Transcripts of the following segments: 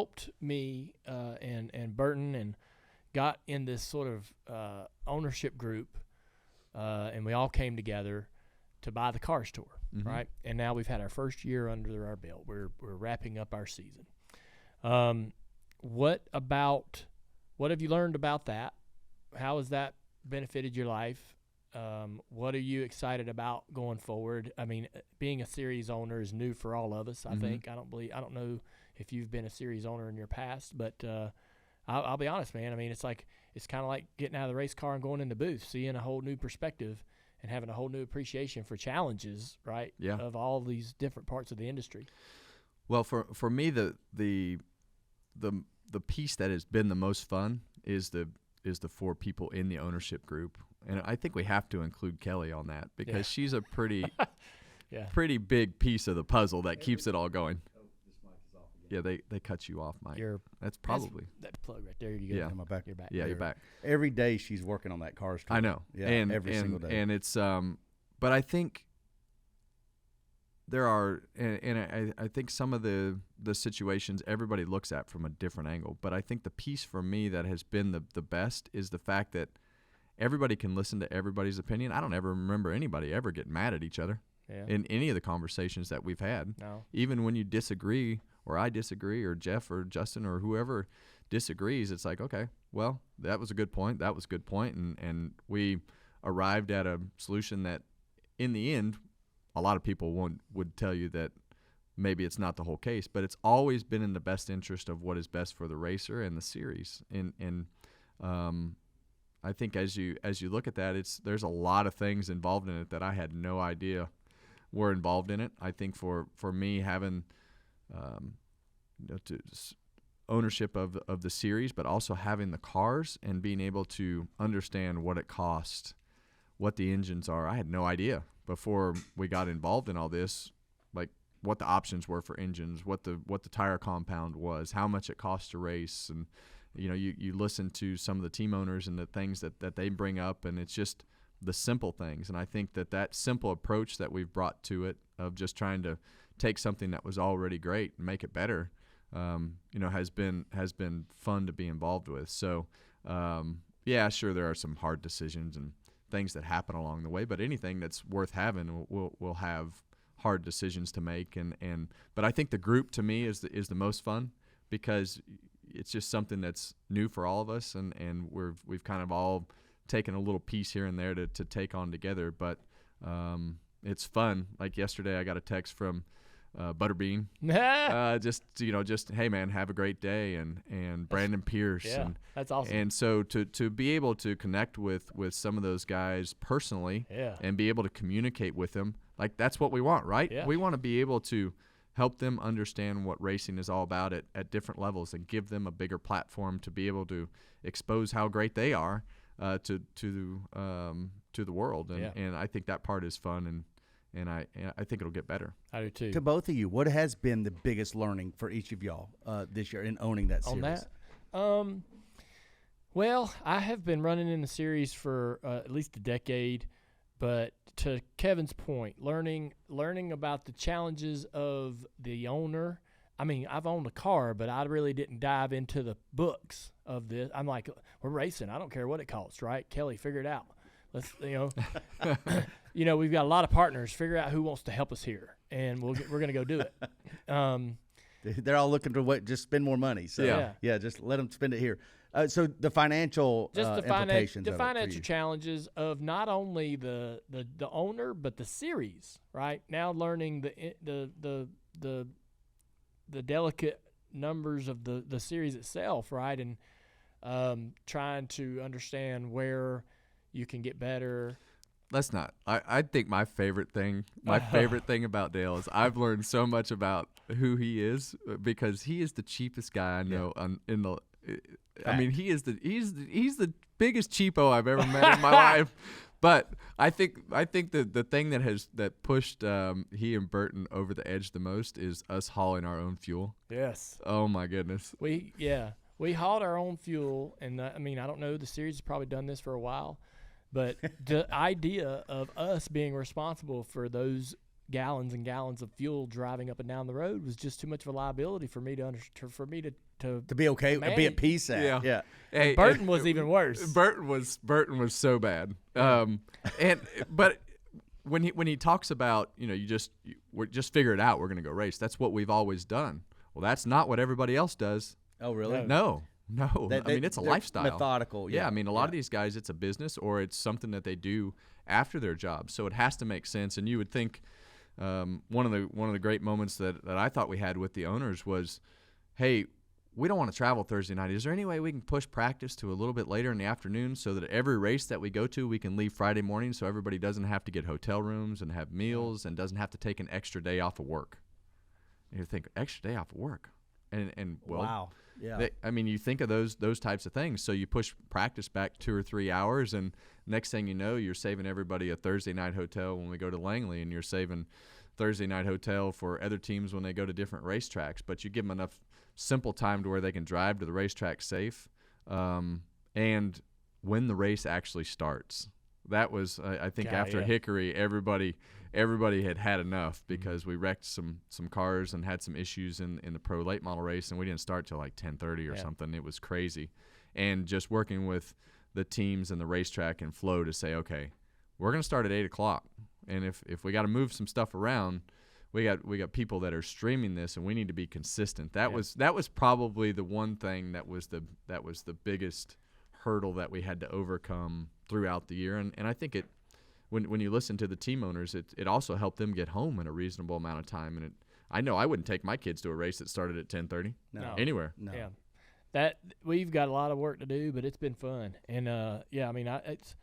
helped me and Burton and got in this sort of ownership group, and we all came together to buy the Cars Tour, right? And now we've had our first year under our belt. We're wrapping up our season. What have you learned about that? How has that benefited your life? What are you excited about going forward? I mean, being a series owner is new for all of us, I think. I don't know if you've been a series owner in your past, but I'll be honest, man. I mean, it's kind of like getting out of the race car and going in the booth, seeing a whole new perspective and having a whole new appreciation for challenges, right? Yeah. Of all these different parts of the industry. Well, for me, the piece that has been the most fun is the 4 people in the ownership group, and I think we have to include Kelly on that because she's a pretty pretty big piece of the puzzle that keeps it all going. Oh, this mic is off again. Yeah, they cut you off, Mike. That's that plug right there. You go. Yeah. Am I back? You're back. Yeah, you're back. Every day she's working on that Cars Tour. I know. Yeah, every single day. And it's but I think there are, and I think some of the situations everybody looks at from a different angle. But I think the piece for me that has been the best is the fact that everybody can listen to everybody's opinion. I don't ever remember anybody ever getting mad at each other in any of the conversations that we've had. No. Even when you disagree, or I disagree, or Jeff or Justin or whoever disagrees, it's like, okay, well, that was a good point. That was a good point. And we arrived at a solution that in the end, a lot of people would tell you that maybe it's not the whole case, but it's always been in the best interest of what is best for the racer and the series. And I think as you look at that, there's a lot of things involved in it that I had no idea were involved in it. I think for me having ownership of the series, but also having the cars and being able to understand what it costs, what the engines are. I had no idea before we got involved in all this, like what the options were for engines, what the tire compound was, how much it costs to race. And you listen to some of the team owners and the things that they bring up, and it's just the simple things. And I think that simple approach that we've brought to it of just trying to take something that was already great and make it better, has been fun to be involved with. So, sure, there are some hard decisions and things that happen along the way, but anything that's worth having will have hard decisions to make. But I think the group to me is the most fun because it's just something that's new for all of us, and we've kind of all taken a little piece here and there to take on together. But it's fun. Like yesterday, I got a text from Butterbean, just hey man, have a great day, and Brandon Pierce, and that's awesome. And so to be able to connect with some of those guys personally, and be able to communicate with them, like that's what we want, right? Yeah. We want to be able to help them understand what racing is all about at different levels, and give them a bigger platform to be able to expose how great they are to the world, and I think that part is fun, and I think it'll get better. I do too. To both of you, what has been the biggest learning for each of y'all this year in owning that series? On that, well, I have been running in the series for at least a decade, but to Kevin's point, learning about the challenges of the owner. I mean, I've owned a car, but I really didn't dive into the books of this. I'm like, we're racing. I don't care what it costs, right? Kelly, figure it out. Let's, we've got a lot of partners. Figure out who wants to help us here, and we're going to go do it. They're all looking to just spend more money. So just let them spend it here. So the financial implications, the financial challenges of not only the owner but the series. Right now, learning the delicate numbers of the series itself, right, and trying to understand where you can get better. Let's not. I think my favorite thing about Dale is I've learned so much about who he is because he is the cheapest guy I know in the. I mean, he's the biggest cheapo I've ever met in my life. But I think the thing that pushed he and Burton over the edge the most is us hauling our own fuel. Yes. Oh my goodness. We hauled our own fuel, and I don't know. The series has probably done this for a while, but the idea of us being responsible for those gallons and gallons of fuel driving up and down the road was just too much of a liability for me to be okay, be at peace at. Yeah. Hey, Burton was even worse. Burton was so bad. But when he talks about, you just figure it out, we're going to go race. That's what we've always done. Well, that's not what everybody else does. Oh, really? No. It's a lifestyle. Methodical. Yeah, a lot of these guys, it's a business or it's something that they do after their job. So it has to make sense. And you would think one of the great moments that I thought we had with the owners was, hey, we don't want to travel Thursday night. Is there any way we can push practice to a little bit later in the afternoon so that every race that we go to, we can leave Friday morning so everybody doesn't have to get hotel rooms and have meals and doesn't have to take an extra day off of work? And you think, extra day off of work? And well, wow. Yeah. You think of those types of things. So you push practice back 2 or 3 hours, and next thing you know, you're saving everybody a Thursday night hotel when we go to Langley, and you're saving Thursday night hotel for other teams when they go to different racetracks. But you give them enough simple time to where they can drive to the racetrack safe, and when the race actually starts. That was, I think, after Hickory, everybody had enough because we wrecked some cars and had some issues in the pro late model race, and we didn't start till like 10:30 or something. It was crazy. And just working with the teams and the racetrack and flow to say, okay, we're going to start at 8 o'clock, and if we got to move some stuff around, we got people that are streaming this, and we need to be consistent. That was probably the one thing that was the biggest hurdle that we had to overcome throughout the year, and I think when you listen to the team owners, it also helped them get home in a reasonable amount of time. And I know I wouldn't take my kids to a race that started at 10:30 anywhere. No. Yeah, that we've got a lot of work to do, but it's been fun. And it's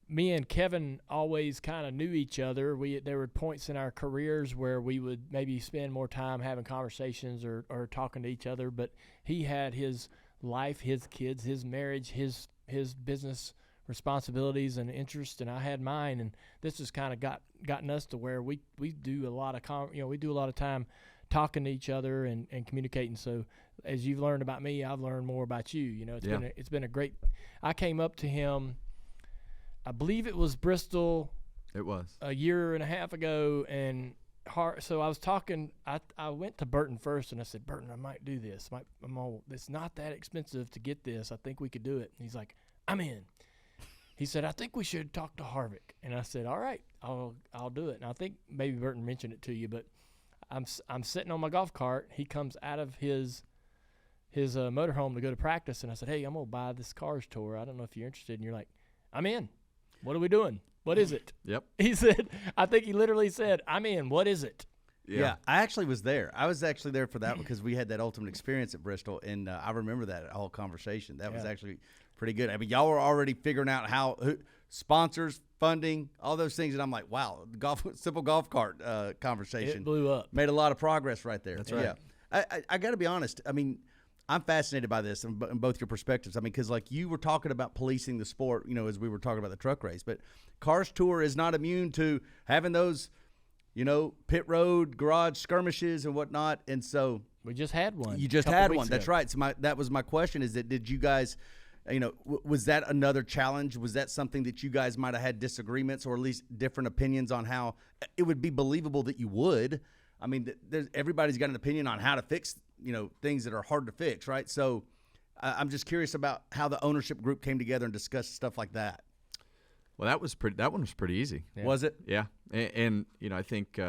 me and Kevin always kind of knew each other. There were points in our careers where we would maybe spend more time having conversations or talking to each other. But he had his life, his kids, his marriage, his business responsibilities and interests, and I had mine, and this has kind of gotten us to where we do a lot of time talking to each other and communicating. So as you've learned about me, I've learned more about you. It's been a great. I came up to him, I believe it was Bristol. It was a year and a half ago, and so I was talking. I went to Burton first, and I said, Burton, I might do this. It's not that expensive to get this. I think we could do it. And he's like, I'm in. He said, I think we should talk to Harvick. And I said, all right, I'll do it. And I think maybe Burton mentioned it to you, but I'm sitting on my golf cart. He comes out of his motorhome to go to practice, and I said, hey, I'm going to buy this Cars Tour. I don't know if you're interested. And you're like, I'm in. What are we doing? What is it? Yep. He said, I think he literally said, I'm in. What is it? Yeah, I actually was there. I was actually there for that because we had that ultimate experience at Bristol, and I remember that whole conversation. That was actually pretty good. Y'all were already figuring out how sponsors, funding, all those things, and I'm like, wow, simple golf cart conversation. It blew up. Made a lot of progress right there. That's right. Yeah. I got to be honest. I'm fascinated by this in both your perspectives. Because like you were talking about policing the sport, as we were talking about the truck race, but Cars Tour is not immune to having those, pit road, garage skirmishes and whatnot. And so we just had one. You just had one. That's right. So that was my question: is that did you guys, was that another challenge? Was that something that you guys might have had disagreements or at least different opinions on how it would be believable that you would? Everybody's got an opinion on how to fix, things that are hard to fix, right? So I'm just curious about how the ownership group came together and discussed stuff like that. Well, that one was pretty easy. Yeah. Was it? Yeah, and I think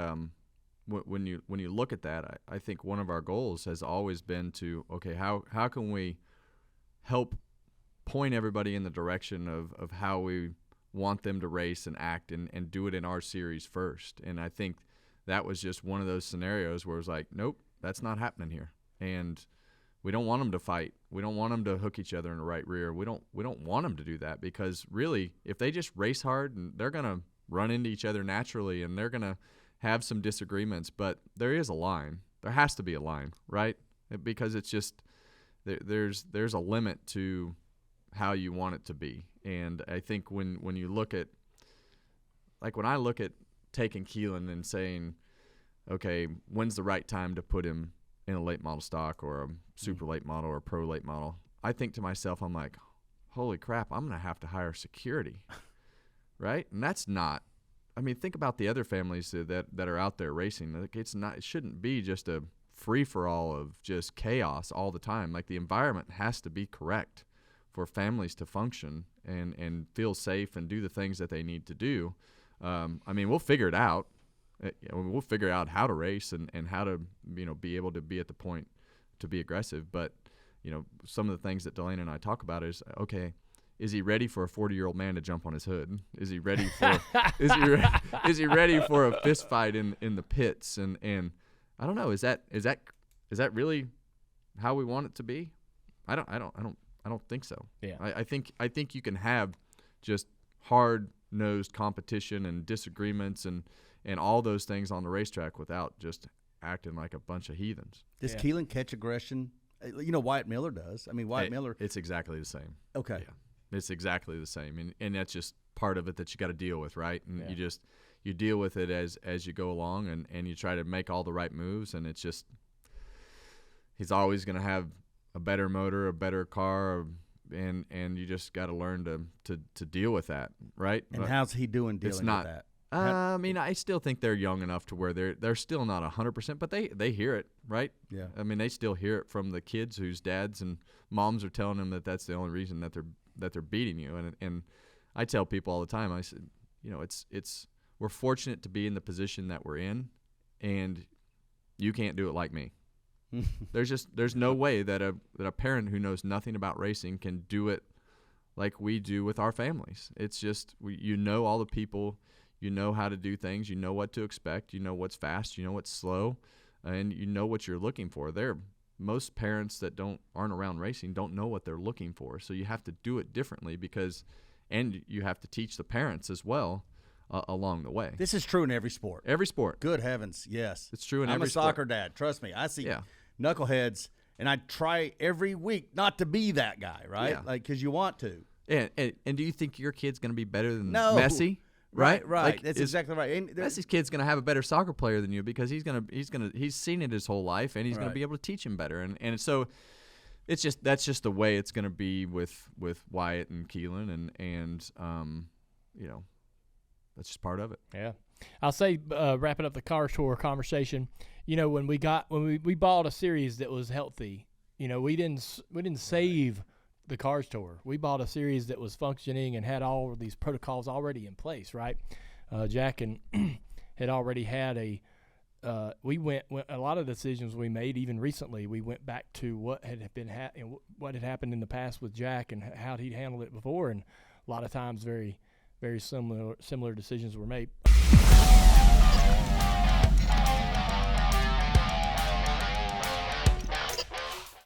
when you look at that, I think one of our goals has always been to, okay, how can we help point everybody in the direction of how we want them to race and act and do it in our series first. And I think that was just one of those scenarios where it was like, nope, that's not happening here. And we don't want them to fight. We don't want them to hook each other in the right rear. We don't want them to do that, because really, if they just race hard, and they're going to run into each other naturally, and they're going to have some disagreements. But there is a line. There has to be a line, right? Because it's just there's a limit to how you want it to be. And I think when you look at, like when I look at taking Keelan and saying, okay, when's the right time to put him in a late model stock or a super late model or a pro late model, I think to myself, I'm like, holy crap, I'm going to have to hire security, right? And that's not I mean, think about the other families that are out there racing. Like, it shouldn't be just a free-for-all of just chaos all the time. Like, the environment has to be correct for families to function and feel safe and do the things that they need to do. I mean, we'll figure it out. We'll figure out how to race and how to, be able to be at the point to be aggressive. But, some of the things that Delaney and I talk about is, okay, is he ready for a 40-year-old man to jump on his hood? Is he ready for is he ready for a fist fight in the pits? And I don't know. Is that really how we want it to be? I don't think so. Yeah. I think you can have just hard-nosed competition and disagreements and all those things on the racetrack without just acting like a bunch of heathens. Does Keelan catch aggression? Wyatt Miller does. I mean, Miller. It's exactly the same. Okay. Yeah. It's exactly the same, and that's just part of it that you got to deal with, right? And you deal with it as you go along, and you try to make all the right moves, and it's just he's always going to have a better motor, a better car, and you just got to learn to deal with that, right? And how's he doing dealing with that? I mean, I still think they're young enough to where they're still not 100%, but they hear it, right? Yeah. I mean, they still hear it from the kids whose dads and moms are telling them that that's the only reason that they're beating you. And I tell people all the time, I said, it's we're fortunate to be in the position that we're in, and you can't do it like me. There's no way that a parent who knows nothing about racing can do it like we do with our families. It's just all the people. You know how to do things. You know what to expect. You know what's fast. You know what's slow, and you know what you're looking for. Most parents that aren't around racing don't know what they're looking for. So you have to do it differently and you have to teach the parents as well along the way. This is true in every sport. Every sport. Good heavens, yes. It's true in every sport. I'm a soccer dad. Trust me. I see knuckleheads, and I try every week not to be that guy, right? Yeah. Like, because you want to. And do you think your kid's going to be better than No. Messi? Right. Like, that's exactly right. And Messi's kid's going to have a better soccer player than you because he's seen it his whole life, and he's going to be able to teach him better. And so that's just the way it's going to be with Wyatt and Keelan, and that's just part of it. Yeah. I'll say, wrapping up the car tour conversation, when we bought a series that was healthy, we didn't save the Cars Tour. We bought a series that was functioning and had all of these protocols already in place, right? Jack and had already had a lot of decisions we made, even recently, we went back to what had happened in the past with Jack and how he'd handled it before, and a lot of times very, very similar decisions were made.